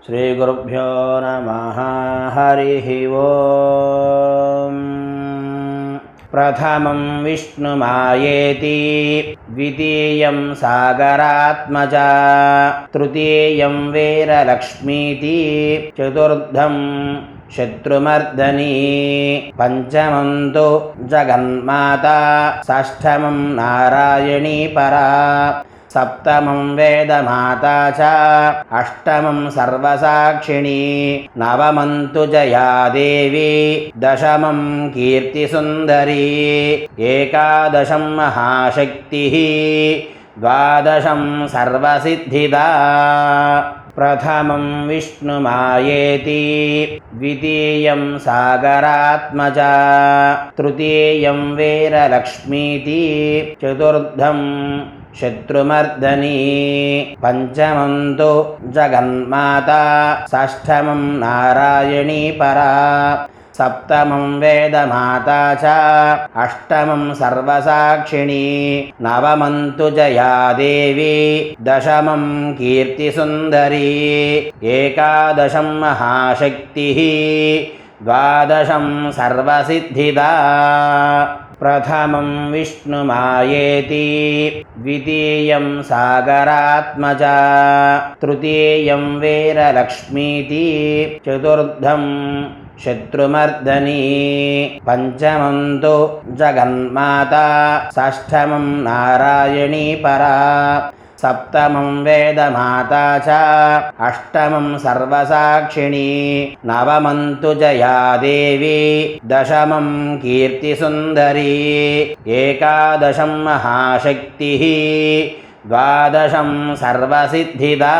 श्रीगुरुभ्यो नमः। हरिः ओम्। प्रथमं विष्णुमायेति, द्वितीयं सागरात्मजा, तृतीयं वीरलक्ष्मीति, चतुर्थं शत्रुमर्दनी, पंचमं तु जगन्माता, षष्ठमं नारायणी परा, सप्तमं वेदमाता च, अष्टमं सर्वसाक्षिणी, नवमं तु जया देवी, दशमं कीर्तिसुन्दरी, एकादशं महाशक्तिः, द्वादशं सर्वसिद्धिदा। प्रथमं विष्णुमायेति, द्वितीयं सागरात्मजा, तृतीयं वीरलक्ष्मीति, चतुर्थं शत्रुमर्दनी, पंचमं तु जगन्माता, षष्ठमं नारायणी परा, सप्तमं वेदमाता च, अष्टमं सर्वसाक्षिणी, नवमं तु जया देवी, दशमं कीर्तिसुन्दरी, एकादशं महाशक्तिः, द्वादशं सर्वसिद्धिदा। प्रथमं विष्णुमायेति, द्वितीयं सागरात्मजा, तृतीयं वीरलक्ष्मीति, चतुर्थं शत्रुमर्दनी, पंचमं तु जगन्माता, षष्ठमं नारायणी परा, सप्तमं वेदमाता च, अष्टमं सर्वसाक्षिणी, नवमं तु जया देवी, दशमं कीर्तिसुन्दरी, एकादशं महाशक्तिः, द्वादशं सर्वसिद्धिदा।